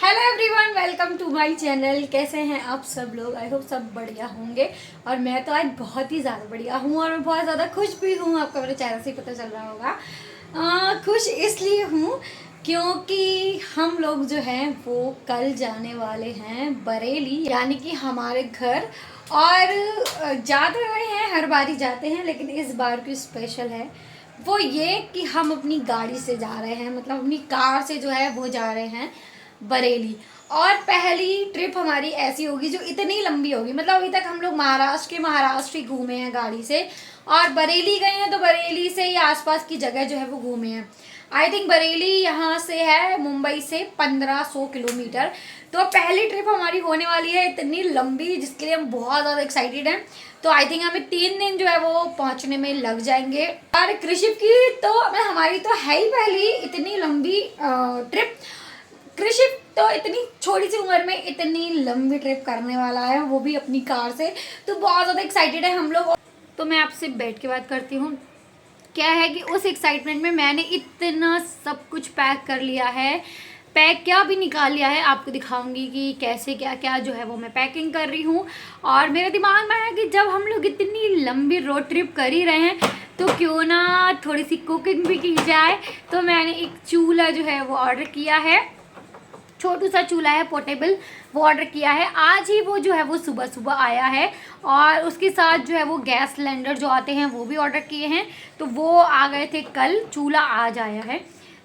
Hello everyone, welcome to my channel. कैसे हैं आप सब लोग? आई होप सब बढ़िया होंगे। और मैं तो आज बहुत ही ज़्यादा बढ़िया हूँ और मैं बहुत ज़्यादा खुश भी हूँ। आपको मेरे चेहरे से पता चल रहा होगा। खुश इसलिए हूँ क्योंकि हम लोग जो हैं वो कल जाने वाले हैं बरेली, यानी कि हमारे घर। और जाते रहे हैं, हर बार ही जाते हैं, लेकिन इस बार की स्पेशल है वो ये कि हम अपनी गाड़ी से जा रहे हैं, मतलब अपनी कार से जो है वो जा रहे हैं बरेली। और पहली ट्रिप हमारी ऐसी होगी जो इतनी लंबी होगी, मतलब अभी तक हम लोग महाराष्ट्र ही घूमे हैं गाड़ी से, और बरेली गए हैं तो बरेली से ही आसपास की जगह जो है वो घूमे हैं। आई थिंक बरेली यहाँ से है मुंबई से 1500 किलोमीटर। तो पहली ट्रिप हमारी होने वाली है इतनी लंबी, जिसके लिए हम बहुत ज़्यादा एक्साइटेड हैं। तो आई थिंक हमें 3 दिन जो है वो पहुंचने में लग जाएंगे। और कृषि की तो हमारी तो है ही पहली इतनी लंबी ट्रिप। कृषि तो इतनी छोटी सी उम्र में इतनी लंबी ट्रिप करने वाला है, वो भी अपनी कार से। तो बहुत ज़्यादा एक्साइटेड है हम लोग। तो मैं आपसे बैठ के बात करती हूँ। क्या है कि उस एक्साइटमेंट में मैंने इतना सब कुछ पैक कर लिया है, पैक क्या भी निकाल लिया है। आपको दिखाऊंगी कि कैसे क्या क्या जो है वो मैं पैकिंग कर रही हूँ। और मेरे दिमाग में है कि जब हम लोग इतनी लंबी रोड ट्रिप कर ही रहे हैं तो क्यों ना थोड़ी सी कुकिंग भी की जाए। तो मैंने एक चूल्हा जो है वो ऑर्डर किया है, छोटू सा चूल्हा है पोर्टेबल, वो ऑर्डर किया है। आज ही वो जो है वो सुबह सुबह आया है। और उसके साथ जो है वो गैस सिलेंडर जो आते हैं वो भी ऑर्डर किए हैं, तो वो आ गए थे कल, चूल्हा आज आया है।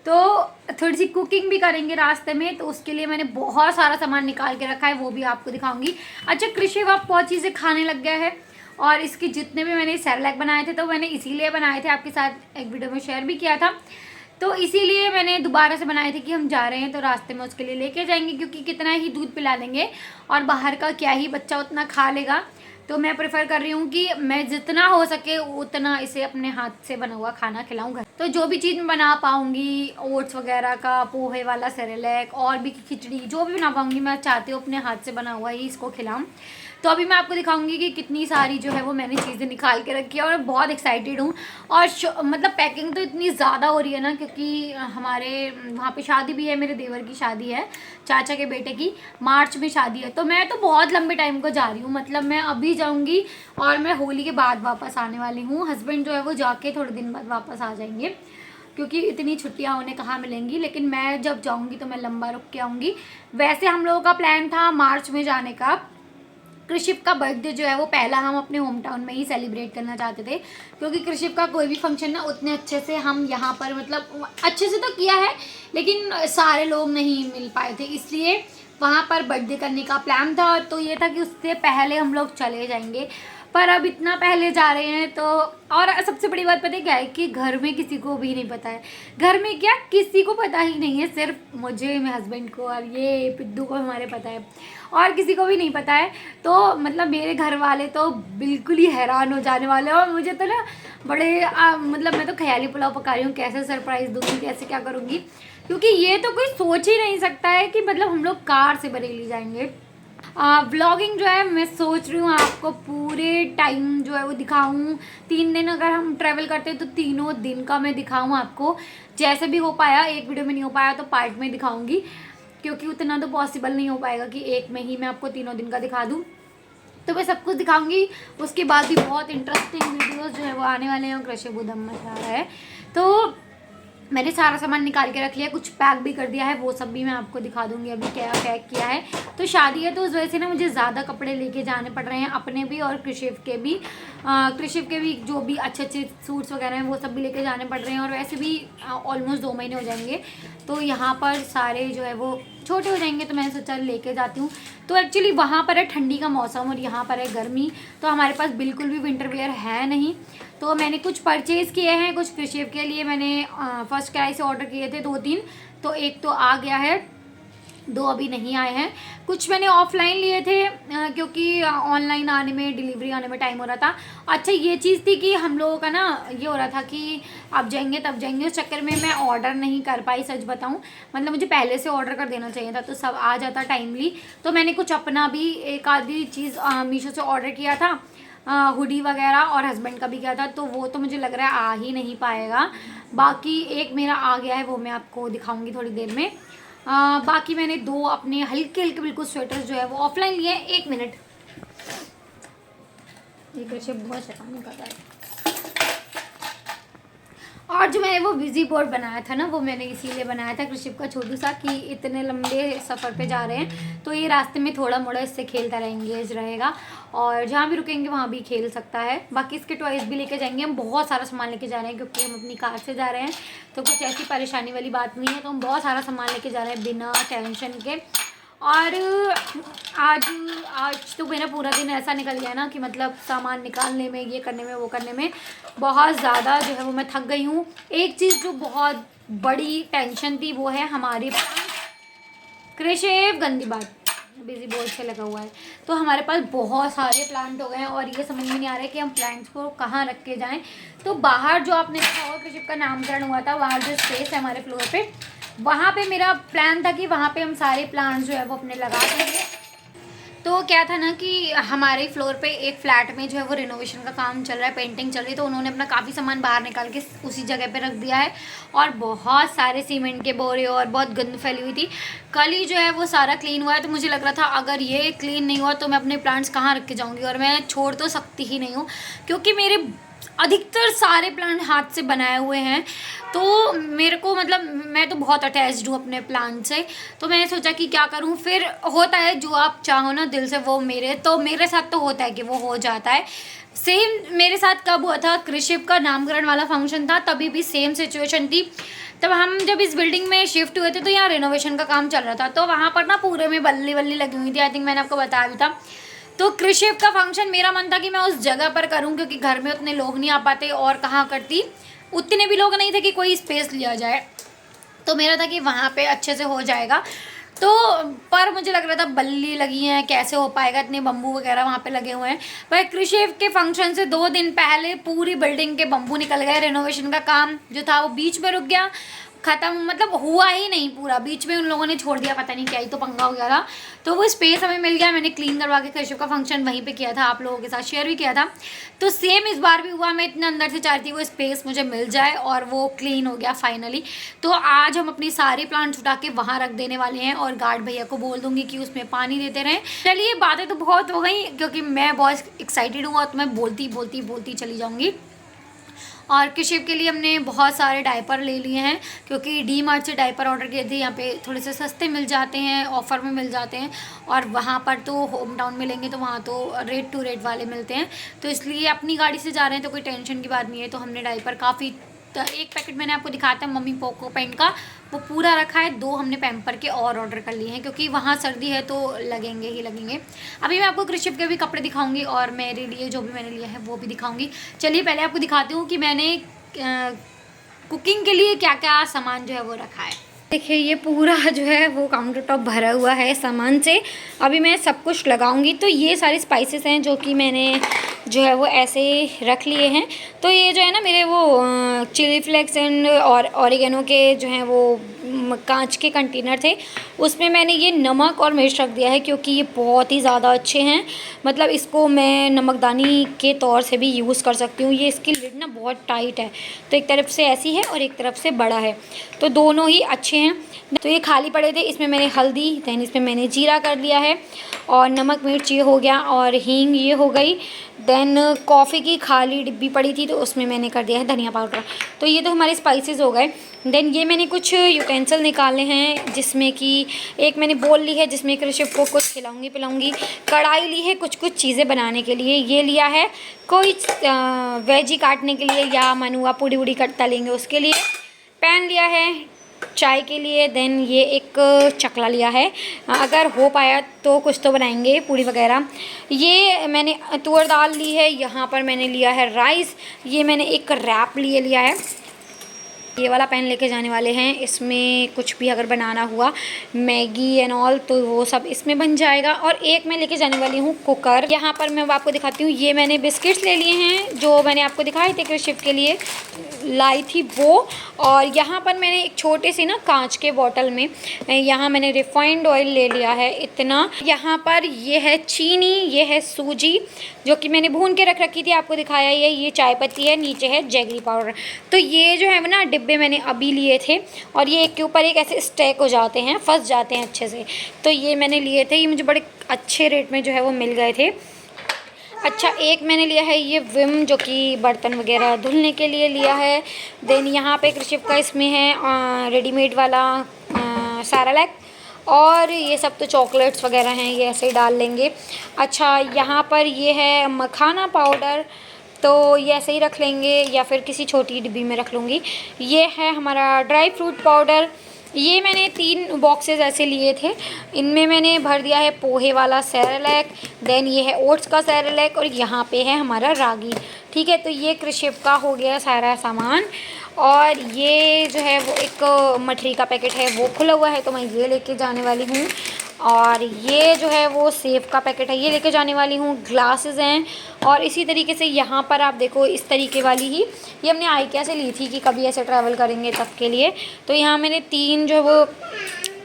तो थोड़ी सी कुकिंग भी करेंगे रास्ते में, तो उसके लिए मैंने बहुत सारा सामान निकाल के रखा है, वो भी आपको दिखाऊंगी। अच्छा, कृषि अब बहुत चीज़ें खाने लग गया है। और इसके जितने भी मैंने सेरेलैक बनाए थे तो मैंने इसीलिए बनाए थे, आपके साथ एक वीडियो में शेयर भी किया था। तो इसीलिए मैंने दोबारा से बनाए थे कि हम जा रहे हैं तो रास्ते में उसके लिए लेके जाएंगे, क्योंकि कितना ही दूध पिला देंगे और बाहर का क्या ही बच्चा उतना खा लेगा। तो मैं प्रेफर कर रही हूँ कि मैं जितना हो सके उतना इसे अपने हाथ से बना हुआ खाना खिलाऊँ घर। तो जो भी चीज़ मैं बना पाऊँगी, ओट्स वगैरह का, पोहे वाला सेरेलैक, और भी खिचड़ी, जो भी बना पाऊँगी मैं चाहती हूँ अपने हाथ से बना हुआ ही इसको खिलाऊँ। तो अभी मैं आपको दिखाऊंगी कि कितनी सारी जो है वो मैंने चीज़ें निकाल के रखी है और मैं बहुत एक्साइटेड हूँ। और मतलब पैकिंग तो इतनी ज़्यादा हो रही है ना, क्योंकि हमारे वहाँ पे शादी भी है, मेरे देवर की शादी है, चाचा के बेटे की, मार्च में शादी है। तो मैं तो बहुत लंबे टाइम को जा रही हूँ, मतलब मैं अभी जाऊँगी और मैं होली के बाद वापस आने वाली हूँ। हस्बैंड जो है वो जाके थोड़े दिन बाद वापस आ जाएंगे, क्योंकि इतनी छुट्टियां उन्हें कहाँ मिलेंगी। लेकिन मैं जब जाऊंगी तो मैं लंबा रुक के आऊँगी। वैसे हम लोगों का प्लान था मार्च में जाने का। कृषिप का बर्थडे जो है वो पहला हम अपने होम टाउन में ही सेलिब्रेट करना चाहते थे, क्योंकि कृषिप का कोई भी फंक्शन ना उतने अच्छे से हम यहाँ पर, मतलब अच्छे से तो किया है लेकिन सारे लोग नहीं मिल पाए थे, इसलिए वहाँ पर बर्थडे करने का प्लान था। तो ये था कि उससे पहले हम लोग चले जाएंगे, पर अब इतना पहले जा रहे हैं तो। और सबसे बड़ी बात पता है क्या है कि घर में किसी को भी नहीं पता है, घर में क्या किसी को पता ही नहीं है, सिर्फ मुझे, मेरे हस्बैंड को और ये पिद्दू को हमारे पता है, और किसी को भी नहीं पता है। तो मतलब मेरे घर वाले तो बिल्कुल ही हैरान हो जाने वाले हैं। और मुझे तो ना बड़े मतलब मैं तो ख्याली पुलाव पका रही हूँ, कैसे सरप्राइज़ दूँगी, कैसे क्या करूँगी, क्योंकि ये तो कोई सोच ही नहीं सकता है कि मतलब हम लोग कार से बरेली जाएंगे। व्लॉगिंग जो है मैं सोच रही हूँ आपको पूरे टाइम जो है वो दिखाऊँ। 3 दिन अगर हम ट्रैवल करते हैं तो तीनों दिन का मैं दिखाऊँ आपको, जैसे भी हो पाया। एक वीडियो में नहीं हो पाया तो पार्ट में दिखाऊँगी, क्योंकि उतना तो पॉसिबल नहीं हो पाएगा कि एक में ही मैं आपको तीनों दिन का दिखा दूँ। तो मैं सब कुछ दिखाऊंगी। उसके बाद भी बहुत इंटरेस्टिंग वीडियोस जो है वो आने वाले हैं। और कृषि बुदम मचा रहा है, तो मैंने सारा सामान निकाल के रख लिया, कुछ पैक भी कर दिया है, वो सब भी मैं आपको दिखा दूंगी अभी क्या पैक किया है। तो शादी है तो उस वजह से ना मुझे ज़्यादा कपड़े लेके जाने पड़ रहे हैं, अपने भी और कृषिव के भी। कृषिव के भी जो भी अच्छे अच्छे सूट्स वगैरह हैं वो सब भी लेके जाने पड़ रहे हैं। और वैसे भी ऑलमोस्ट 2 महीने हो जाएंगे, तो यहाँ पर सारे जो है वो छोटे हो जाएंगे, तो मैंने सोचा लेके जाती हूँ। तो एक्चुअली वहाँ पर है ठंडी का मौसम और यहाँ पर है गर्मी, तो हमारे पास बिल्कुल भी विंटर वेयर है नहीं। तो मैंने कुछ परचेज़ किए हैं, कुछ कृषिव के लिए मैंने फर्स्ट क्राई से ऑर्डर किए थे 2-3, तो एक तो आ गया है, 2 अभी नहीं आए हैं। कुछ मैंने ऑफलाइन लिए थे क्योंकि ऑनलाइन आने में, डिलीवरी आने में टाइम हो रहा था। अच्छा, ये चीज़ थी कि हम लोगों का ना ये हो रहा था कि अब जाएंगे तब जाएंगे, उस चक्कर में मैं ऑर्डर नहीं कर पाई, सच बताऊं। मतलब मुझे पहले से ऑर्डर कर देना चाहिए था तो सब आ जाता टाइमली। तो मैंने कुछ अपना भी एक आधी चीज़ मीशो से ऑर्डर किया था, हुडी वगैरह, और हस्बैंड का भी किया था, तो वो तो मुझे लग रहा है आ ही नहीं पाएगा। बाकी एक मेरा आ गया है, वो मैं आपको दिखाऊंगी थोड़ी देर में। बाकी मैंने 2 अपने हल्के हल्के बिल्कुल स्वेटर्स जो है वो ऑफलाइन लिए हैं। 1 मिनट, ये कैसे बहुत शैतानी कर रहा है। और जो मैंने वो बिजी बोर्ड बनाया था ना, वो मैंने इसीलिए बनाया था कृषिप का छोटू सा, कि इतने लंबे सफ़र पे जा रहे हैं तो ये रास्ते में थोड़ा मोड़ा इससे खेलता रहेंगे, रहेगा और जहाँ भी रुकेंगे वहाँ भी खेल सकता है। बाकी इसके टॉयज़ भी लेके जाएंगे। हम बहुत सारा सामान लेके जा रहे हैं क्योंकि हम अपनी कार से जा रहे हैं, तो कुछ ऐसी परेशानी वाली बात नहीं है। तो हम बहुत सारा सामान लेके जा रहे हैं बिना टेंशन के। और आज तो मेरा पूरा दिन ऐसा निकल गया ना कि मतलब सामान निकालने में, ये करने में, वो करने में बहुत ज़्यादा जो है वो मैं थक गई हूँ। एक चीज़ जो बहुत बड़ी टेंशन थी वो है हमारे कृषि, गंदी बात, बिजी बोर्ड से लगा हुआ है, तो हमारे पास बहुत सारे प्लांट हो गए हैं और ये समझ में नहीं आ रहा है कि हम प्लांट्स को कहाँ रख के जाएँ। तो बाहर जो आपने देखा होगा कृषि का नामकरण हुआ था, बाहर जो स्पेस है हमारे फ्लोर पे, वहाँ पे मेरा प्लान था कि वहाँ पे हम सारे प्लांट्स जो है वो अपने लगा देंगे। तो क्या था ना कि हमारे फ्लोर पे एक फ्लैट में जो है वो रिनोवेशन का काम चल रहा है, पेंटिंग चल रही है, तो उन्होंने अपना काफ़ी सामान बाहर निकाल के उसी जगह पे रख दिया है और बहुत सारे सीमेंट के बोरे और बहुत गंद फैली हुई थी। कल ही जो है वो सारा क्लीन हुआ है, तो मुझे लग रहा था अगर ये क्लीन नहीं हुआ तो मैं अपने प्लांट्स कहाँ रख के जाऊँगी, और मैं छोड़ तो सकती ही नहीं हूँ क्योंकि मेरे अधिकतर सारे प्लांट हाथ से बनाए हुए हैं। तो मेरे को मतलब मैं तो बहुत अटैच्ड हूँ अपने प्लांट से, तो मैंने सोचा कि क्या करूँ। फिर होता है जो आप चाहो ना दिल से वो मेरे साथ तो होता है कि वो हो जाता है। सेम मेरे साथ कब हुआ था, कृषिप का नामकरण वाला फंक्शन था, तभी भी सेम सिचुएशन थी। तब हम जब इस बिल्डिंग में शिफ्ट हुए थे तो यहाँ रिनोवेशन का काम चल रहा था, तो वहाँ पर ना पूरे में बल्ली वल्ली लगी हुई थी। आई थिंक मैंने आपको बताया भी था। तो कृषिप का फंक्शन मेरा मन था कि मैं उस जगह पर करूं क्योंकि घर में उतने लोग नहीं आ पाते और कहाँ करती, उतने भी लोग नहीं थे कि कोई स्पेस लिया जाए। तो मेरा था कि वहाँ पे अच्छे से हो जाएगा। तो पर मुझे लग रहा था बल्ली लगी हैं, कैसे हो पाएगा, इतने बम्बू वगैरह वहाँ पे लगे हुए हैं। पर कृषिप के फंक्शन से 2 दिन पहले पूरी बिल्डिंग के बम्बू निकल गए। रिनोवेशन का काम जो था वो बीच में रुक गया, ख़त्म, मतलब हुआ ही नहीं पूरा, बीच में उन लोगों ने छोड़ दिया, पता नहीं क्या ही तो पंगा हो गया था। तो वो स्पेस हमें मिल गया, मैंने क्लीन करवा के कृषिप का फंक्शन वहीं पे किया था, आप लोगों के साथ शेयर भी किया था। तो सेम इस बार भी हुआ, मैं इतने अंदर से चाहती वो स्पेस मुझे मिल जाए और वो क्लीन हो गया फाइनली। तो आज हम अपनी सारी प्लांट्स उठा के वहाँ रख देने वाले हैं और गार्ड भैया को बोल दूँगी कि उसमें पानी देते रहें। चलिए बातें तो बहुत हो गई क्योंकि मैं बहुत एक्साइटेड हूँ और तो मैं बोलती चली जाऊँगी। और कृषिप के लिए हमने बहुत सारे डायपर ले लिए हैं क्योंकि डी मार्ट से डायपर ऑर्डर किए थे, यहाँ पे थोड़े से सस्ते मिल जाते हैं, ऑफ़र में मिल जाते हैं, और वहाँ पर तो होम टाउन में लेंगे तो वहाँ तो रेट टू रेट वाले मिलते हैं। तो इसलिए अपनी गाड़ी से जा रहे हैं तो कोई टेंशन की बात नहीं है। तो हमने डायपर काफ़ी, एक पैकेट मैंने आपको दिखाया था मम्मी पोको पेंट का, वो पूरा रखा है। 2 हमने पैम्पर के और ऑर्डर कर लिए हैं क्योंकि वहाँ सर्दी है तो लगेंगे ही लगेंगे। अभी मैं आपको कृषिप के भी कपड़े दिखाऊंगी और मेरे लिए जो भी मैंने लिया है वो भी दिखाऊंगी। चलिए पहले आपको दिखाती हूँ कि मैंने कुकिंग के लिए क्या क्या सामान जो है वो रखा है। देखिए ये पूरा जो है वो काउंटर टॉप भरा हुआ है सामान से। अभी मैं सब कुछ लगाऊंगी। तो ये सारे स्पाइसेस हैं जो कि मैंने जो है वो ऐसे रख लिए हैं। तो ये जो है ना मेरे वो चिली फ्लेक्स एंड और ऑरिगेनो के जो हैं वो कांच के कंटेनर थे, उसमें मैंने ये नमक और मिर्च रख दिया है क्योंकि ये बहुत ही ज़्यादा अच्छे हैं। मतलब इसको मैं नमकदानी के तौर से भी यूज़ कर सकती हूँ। ये इसकी लिड ना बहुत टाइट है, तो एक तरफ से ऐसी है और एक तरफ से बड़ा है, तो दोनों ही अच्छे हैं। तो ये खाली पड़े थे, इसमें मैंने हल्दी, दैन इसमें मैंने जीरा कर दिया है और नमक मिर्च ये हो गया और हींग ये हो गई। दैन कॉफ़ी की खाली डिब्बी पड़ी थी तो उसमें मैंने कर दिया है धनिया पाउडर। तो ये तो हमारे स्पाइसेस हो गए। देन ये मैंने कुछ यूटेंसिल निकाले हैं जिसमें कि एक मैंने बोल ली है जिसमें कृषिप को कुछ खिलाऊंगी पिलाऊंगी। कढ़ाई ली है कुछ चीज़ें बनाने के लिए। ये लिया है कोई वेजी काटने के लिए या मनुआ पूड़ी वूड़ी कटता लेंगे उसके लिए। पैन लिया है चाय के लिए। देन ये एक चकला लिया है, अगर हो पाया तो कुछ तो बनाएंगे पूड़ी वगैरह। ये मैंने तुअर दाल ली है। यहाँ पर मैंने लिया है राइस। ये मैंने एक रैप लिया है। ये वाला पैन लेके जाने वाले हैं, इसमें कुछ भी अगर बनाना हुआ मैगी एंड ऑल तो वो सब इसमें बन जाएगा। और एक मैं लेके जाने वाली हूँ कुकर। यहाँ पर मैं आपको दिखाती हूँ, ये मैंने बिस्किट्स ले लिए हैं जो मैंने आपको दिखाए थे कृषिप के लिए। लाई थी वो। और यहाँ पर मैंने एक छोटे से ना कांच के बॉटल में यहाँ मैंने रिफाइंड ऑयल ले लिया है इतना। यहाँ पर ये है चीनी, ये है सूजी जो कि मैंने भून के रख रखी थी, आपको दिखाया ये चाय पत्ती है, नीचे है जैगरी पाउडर। तो ये जो है ना डिब्बे मैंने अभी लिए थे और ये एक के ऊपर एक ऐसे स्टैक हो जाते हैं, फंस जाते हैं अच्छे से। तो ये मैंने लिए थे, ये मुझे बड़े अच्छे रेट में जो है वो मिल गए थे। अच्छा, एक मैंने लिया है ये विम जो कि बर्तन वगैरह धुलने के लिए लिया है। देन यहाँ पे कृषिप का इसमें है रेडीमेड वाला सेरेलैक, और ये सब तो चॉकलेट्स वगैरह हैं, ये ऐसे ही डाल लेंगे। अच्छा, यहाँ पर ये है मखाना पाउडर, तो ये ऐसे ही रख लेंगे या फिर किसी छोटी डिब्बी में रख लूँगी। ये है हमारा ड्राई फ्रूट पाउडर, ये मैंने 3 बॉक्सेस ऐसे लिए थे। इनमें मैंने भर दिया है पोहे वाला सेरेलैक, देन ये है ओट्स का सेरेलैक, और यहाँ पे है हमारा रागी। ठीक है, तो ये कृषिप का हो गया सारा सामान। और ये जो है वो एक मठरी का पैकेट है, वो खुला हुआ है तो मैं ये लेके जाने वाली हूँ। और ये जो है वो सेब का पैकेट है, ये लेके जाने वाली हूँ। ग्लासेस हैं, और इसी तरीके से यहाँ पर आप देखो इस तरीके वाली ही ये हमने आइकिया से ली थी कि कभी ऐसे ट्रैवल करेंगे तब के लिए। तो यहाँ मैंने 3 जो है वो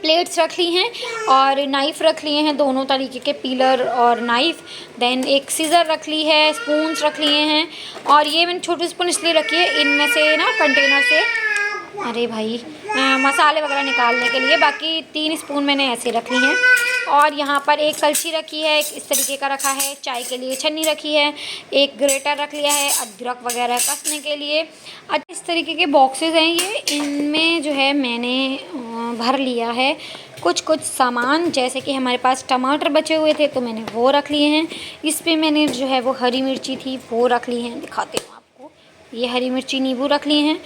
प्लेट्स रख ली हैं और नाइफ़ रख लिए हैं, दोनों तरीके के पीलर और नाइफ़। देन एक सीज़र रख ली है, स्पून्स रख लिए हैं। और ये मैंने छोटी स्पून इसलिए रखी है, इनमें से ना कंटेनर से अरे भाई मसाले वगैरह निकालने के लिए। बाकी 3 स्पून मैंने ऐसे रख ली हैं। और यहाँ पर एक कलछी रखी है, एक इस तरीके का रखा है, चाय के लिए छन्नी रखी है, एक ग्रेटर रख लिया है अदरक वगैरह कसने के लिए। अच्छा, इस तरीके के बॉक्सेस हैं ये, इनमें जो है मैंने भर लिया है कुछ सामान। जैसे कि हमारे पास टमाटर बचे हुए थे तो मैंने वो रख लिए हैं। इस पर मैंने जो है वो हरी मिर्ची थी वो रख ली हैं, दिखाते हूँ आपको। ये हरी मिर्ची नींबू रख लिए हैं।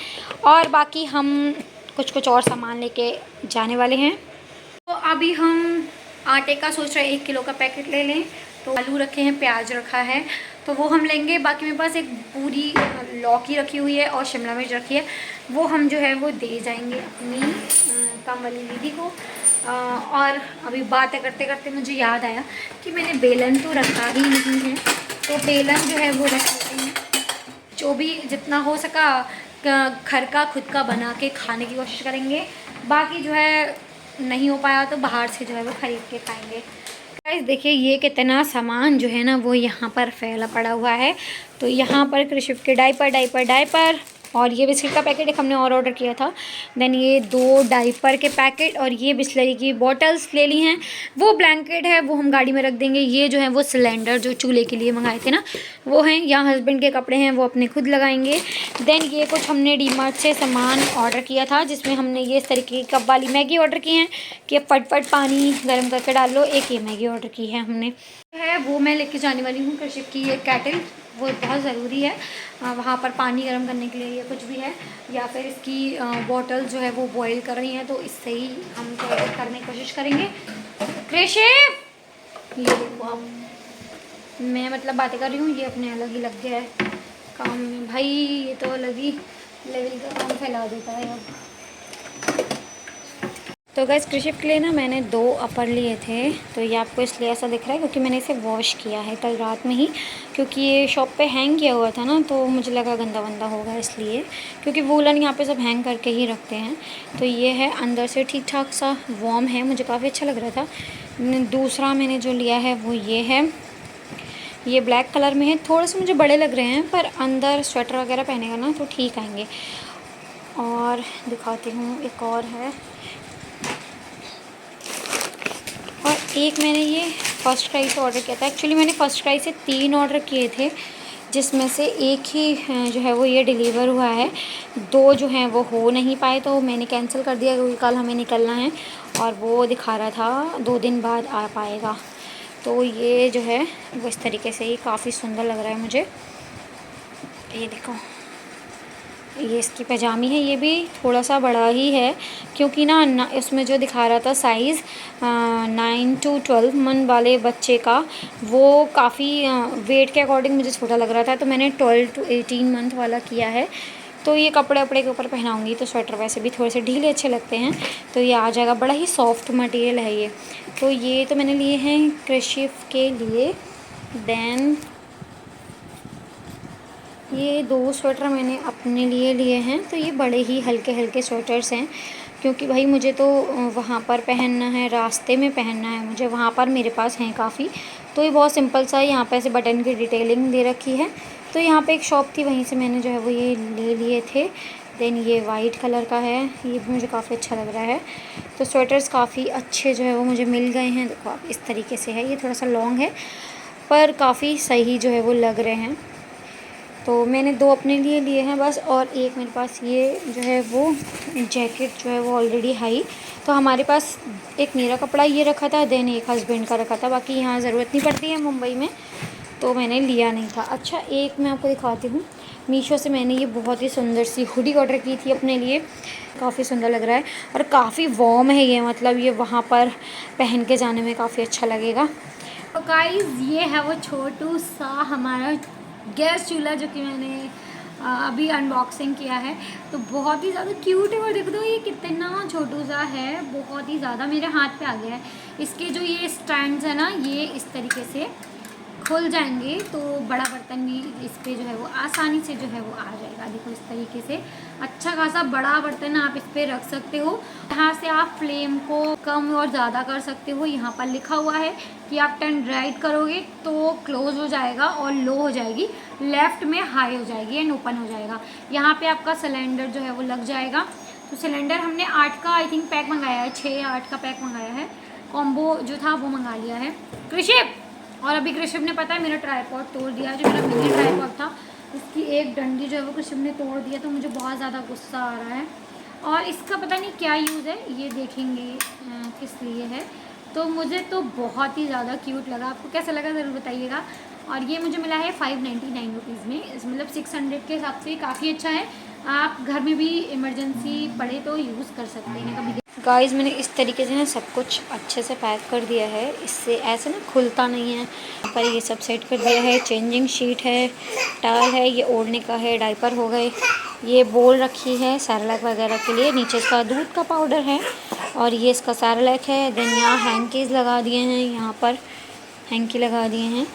और बाकी हम कुछ और सामान लेके जाने वाले हैं। तो अभी हम आटे का सोच रहे हैं 1 किलो का पैकेट ले लें। तो आलू रखे हैं, प्याज रखा है, तो वो हम लेंगे। बाकी मेरे पास एक पूरी लौकी रखी हुई है और शिमला मिर्च रखी है, वो हम जो है वो दे जाएंगे अपनी काम वाली दीदी को। और अभी बातें करते करते मुझे याद आया कि मैंने बेलन तो रखा ही नहीं है, तो बेलन जो है वो रख लेते हैं। जो भी जितना हो सका घर का खुद का बना के खाने की कोशिश करेंगे। बाकी जो है नहीं हो पाया तो बाहर से जो है वो ख़रीद के खाएंगे। गाइस देखिए ये कितना सामान जो है ना वो यहाँ पर फैला पड़ा हुआ है। तो यहाँ पर कृषिप के डायपर और ये बिस्किट का पैकेट एक हमने और ऑर्डर किया था। देन ये 2 डायपर के पैकेट और ये बिस्लरी की बॉटल्स ले ली हैं। वो ब्लैंकेट है वो हम गाड़ी में रख देंगे। ये जो है वो सिलेंडर जो चूल्हे के लिए मंगाए थे ना वो हैं। यहाँ हस्बैंड के कपड़े हैं वो अपने खुद लगाएंगे। देन ये कुछ हमने डीमार्ट से सामान ऑर्डर किया था जिसमें हमने ये इस तरीके की कप वाली मैगी ऑर्डर की हैं कि फटफट पानी गर्म करके डाल लो। एक ये मैगी ऑर्डर की है हमने, है वो मैं लेके जाने वाली हूँ। कृषिप की ये कैटल वो बहुत ज़रूरी है, वहाँ पर पानी गर्म करने के लिए या कुछ भी है, या फिर इसकी बॉटल जो है वो बॉईल कर रही हैं तो इससे ही हम करने की कोशिश करेंगे। कृषिप ये देखो आप, मैं मतलब बातें कर रही हूँ, ये अपने अलग ही लग गया है काम में। भाई ये तो अलग ही लेवल का काम फैला देता है अब। तो गैस कृषिप के लिए ना मैंने 2 अपर लिए थे, तो ये आपको इसलिए ऐसा दिख रहा है क्योंकि मैंने इसे वॉश किया है कल रात में ही, क्योंकि ये शॉप पे हैंग किया हुआ था ना तो मुझे लगा गंदा वंदा होगा इसलिए, क्योंकि वूलन यहाँ पे सब हैंग करके ही रखते हैं। तो ये है अंदर से ठीक ठाक सा वार्म है, मुझे काफ़ी अच्छा लग रहा था। दूसरा मैंने जो लिया है वो ये है, ये ब्लैक कलर में है। थोड़े से मुझे बड़े लग रहे हैं पर अंदर स्वेटर वगैरह पहनेगा ना तो ठीक आएंगे। और दिखाती हूँ एक और है, और एक मैंने ये फर्स्ट क्राई से ऑर्डर किया था। एक्चुअली मैंने फर्स्ट क्राई से 3 ऑर्डर किए थे जिसमें से एक ही जो है वो ये डिलीवर हुआ है, 2 जो हैं वो हो नहीं पाए तो मैंने कैंसिल कर दिया क्योंकि कल हमें निकलना है और वो दिखा रहा था 2 दिन बाद आ पाएगा। तो ये जो है वो इस तरीके से ही काफ़ी सुंदर लग रहा है मुझे। ये देखो ये इसकी पैजामी है, ये भी थोड़ा सा बड़ा ही है क्योंकि ना इसमें जो दिखा रहा था साइज़ 9 to 12 मंथ वाले बच्चे का, वो काफ़ी वेट के अकॉर्डिंग मुझे छोटा लग रहा था तो मैंने 12 to 18 मंथ वाला किया है। तो ये कपड़े वपड़े के ऊपर पहनाऊँगी तो स्वेटर वैसे भी थोड़े से ढीले अच्छे लगते हैं, तो ये आ जाएगा। बड़ा ही सॉफ्ट मटेरियल है ये। तो ये तो मैंने लिए हैं कृषिप के लिए। देन ये 2 स्वेटर मैंने अपने लिए लिए हैं, तो ये बड़े ही हल्के हल्के स्वेटर्स हैं, क्योंकि भाई मुझे तो वहाँ पर पहनना है, रास्ते में पहनना है मुझे, वहाँ पर मेरे पास हैं काफ़ी। तो ये बहुत सिंपल सा है, यहाँ पे ऐसे बटन की डिटेलिंग दे रखी है। तो यहाँ पे एक शॉप थी, वहीं से मैंने जो है वो ये ले लिए थे। देन ये वाइट कलर का है, ये भी मुझे काफ़ी अच्छा लग रहा है। तो स्वेटर्स काफ़ी अच्छे जो है वो मुझे मिल गए हैं। देखो आप, इस तरीके से है, ये थोड़ा सा लॉन्ग है पर काफ़ी सही जो है वो लग रहे हैं। तो मैंने 2 अपने लिए लिए हैं बस, और एक मेरे पास ये जो है वो जैकेट जो है वो ऑलरेडी है ही। तो हमारे पास एक मेरा कपड़ा ये रखा था, देन एक हस्बैंड का रखा था, बाकी यहाँ ज़रूरत नहीं पड़ती है मुंबई में, तो मैंने लिया नहीं था। अच्छा, एक मैं आपको दिखाती हूँ, मीशो से मैंने ये बहुत ही सुंदर सी हुडी ऑर्डर की थी अपने लिए। काफ़ी सुंदर लग रहा है और काफ़ी वार्म है ये, मतलब ये वहाँ पर पहन के जाने में काफ़ी अच्छा लगेगा। तो गाइस, ये है वो छोटू सा हमारा गैस चूल्हा जो कि मैंने अभी अनबॉक्सिंग किया है। तो बहुत ही ज़्यादा क्यूट है, और देखो तो ये कितना छोटू सा है, बहुत ही ज़्यादा मेरे हाथ पे आ गया है। इसके जो ये स्टैंड्स है ना, ये इस तरीके से खुल जाएंगे, तो बड़ा बर्तन भी इस पर जो है वो आसानी से जो है वो आ जाएगा। देखो इस तरीके से अच्छा खासा बड़ा बर्तन आप इस पर रख सकते हो। यहाँ से आप फ्लेम को कम और ज़्यादा कर सकते हो। यहाँ पर लिखा हुआ है कि आप टर्न राइट करोगे तो क्लोज हो जाएगा, और लो हो जाएगी, लेफ्ट में हाई हो जाएगी एंड ओपन हो जाएगा। यहाँ पे आपका सिलेंडर जो है वो लग जाएगा। तो सिलेंडर हमने 8 का आई थिंक पैक मंगाया है, 6 या 8 का पैक मंगाया है। कॉम्बो जो था वो मंगा लिया है कृषिप। और अभी कृषिप ने, पता है, मेरा ट्राईपॉड तोड़ दिया, जो मेरा मिनी ट्राईपॉड था उसकी एक डंडी जो है वो कृषिप ने तोड़ दिया। तो मुझे बहुत ज़्यादा गुस्सा आ रहा है, और इसका पता नहीं क्या यूज़ है, ये देखेंगे किस लिए है। तो मुझे तो बहुत ही ज़्यादा क्यूट लगा, आपको कैसा लगा ज़रूर बताइएगा। और ये मुझे मिला है 599 रुपीज़ में, मतलब 600 के हिसाब से काफ़ी अच्छा है। आप घर में भी इमरजेंसी पड़े तो यूज़ कर सकते हैं कभी। गाइस, मैंने इस तरीके से ना सब कुछ अच्छे से पैक कर दिया है, इससे ऐसे ना खुलता नहीं है। यहाँ पर ये सब सेट कर दिया है, चेंजिंग शीट है, टॉवल है, ये ओढ़ने का है, डायपर हो गए, ये बोल रखी है सैरेलैक वगैरह के लिए, नीचे इसका दूध का पाउडर है, और ये इसका सैरेलैक है। देन यहाँ हैंकीज़ लगा दिए हैं, यहाँ पर हैंकी लगा दिए हैं।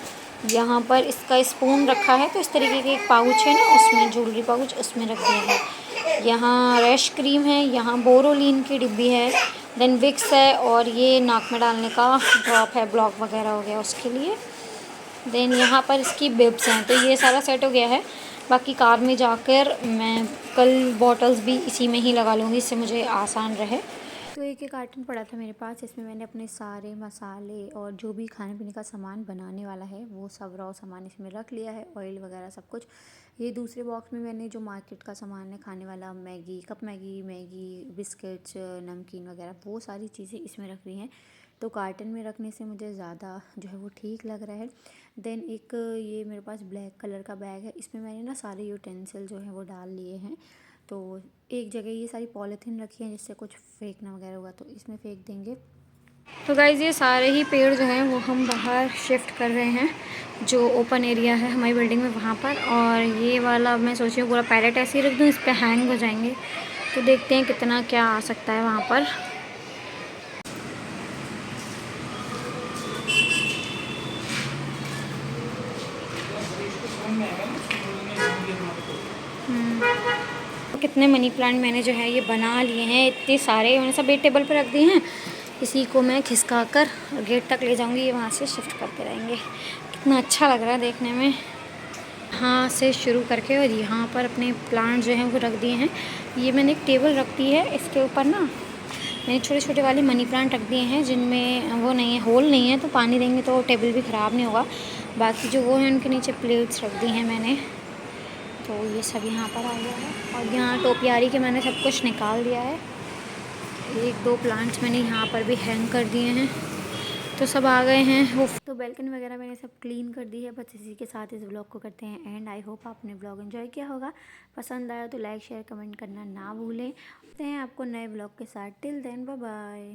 यहाँ पर इसका स्पून रखा है, तो इस तरीके के एक पाउच है ना, उसमें ज्वेलरी पाउच, उसमें रख दिया है। यहाँ रैश क्रीम है, यहाँ बोरोलिन की डिब्बी है, देन विक्स है, और ये नाक में डालने का ड्रॉप है, ब्लॉक वगैरह हो गया उसके लिए। देन यहाँ पर इसकी बिब्स हैं। तो ये सारा सेट हो गया है। बाकी कार में जाकर मैं कल बॉटल्स भी इसी में ही लगा लूँगी, इससे मुझे आसान रहे। तो एक कार्टन पड़ा था मेरे पास, इसमें मैंने अपने सारे मसाले और जो भी खाने पीने का सामान बनाने वाला है वो सब रॉ सामान इसमें रख लिया है, ऑयल वगैरह सब कुछ। ये दूसरे बॉक्स में मैंने जो मार्केट का सामान है खाने वाला, मैगी, कप मैगी, बिस्किट्स, नमकीन वगैरह, वो सारी चीज़ें इसमें रख ली हैं। तो कार्टन में रखने से मुझे ज़्यादा जो है वो ठीक लग रहा है। देन एक ये मेरे पास ब्लैक कलर का बैग है, इसमें मैंने ना सारे यूटेंसिल जो हैं वो डाल लिए हैं। तो एक जगह ये सारी पॉलीथीन रखी है, जिससे कुछ फेंकना वगैरह होगा तो इसमें फेंक देंगे। तो गाइज़, ये सारे ही पेड़ जो हैं वो हम बाहर शिफ्ट कर रहे हैं, जो ओपन एरिया है हमारी बिल्डिंग में वहाँ पर। और ये वाला मैं सोच रही हूँ पूरा पैलेट ऐसे ही रख दूँ, इस पर हैंग हो जाएंगे। तो देखते हैं कितना क्या आ सकता है वहाँ पर। कितने मनी प्लांट मैंने जो है ये बना लिए हैं, इतने सारे मैंने सब एक टेबल पर रख दिए हैं। इसी को मैं खिसका कर गेट तक ले जाऊंगी, ये वहाँ से शिफ्ट करते रहेंगे। कितना अच्छा लग रहा है देखने में। यहाँ से शुरू करके और यहाँ पर अपने प्लांट जो हैं वो रख दिए हैं। ये मैंने एक टेबल रख दी है, इसके ऊपर ना मैंने छोटे छोटे वाले मनी प्लांट रख दिए हैं, जिनमें वो नहीं है, होल नहीं है, तो पानी देंगे तो टेबल भी ख़राब नहीं होगा। बाकी जो वो है उनके नीचे प्लेट्स रख दी हैं मैंने। तो ये सब यहाँ पर आ गया है, और यहाँ टोपियारी के मैंने सब कुछ निकाल दिया है। एक दो प्लांट्स मैंने यहाँ पर भी हैंग कर दिए हैं, तो सब आ गए हैं। वो तो बैल्कनी वगैरह मैंने सब क्लीन कर दी है। बस इसी के साथ इस ब्लॉग को करते हैं एंड। आई होप आपने ब्लॉग एंजॉय किया होगा। पसंद आया तो लाइक शेयर कमेंट करना ना भूलें। मिलते हैं आपको नए ब्लॉग के साथ। Till then bye bye.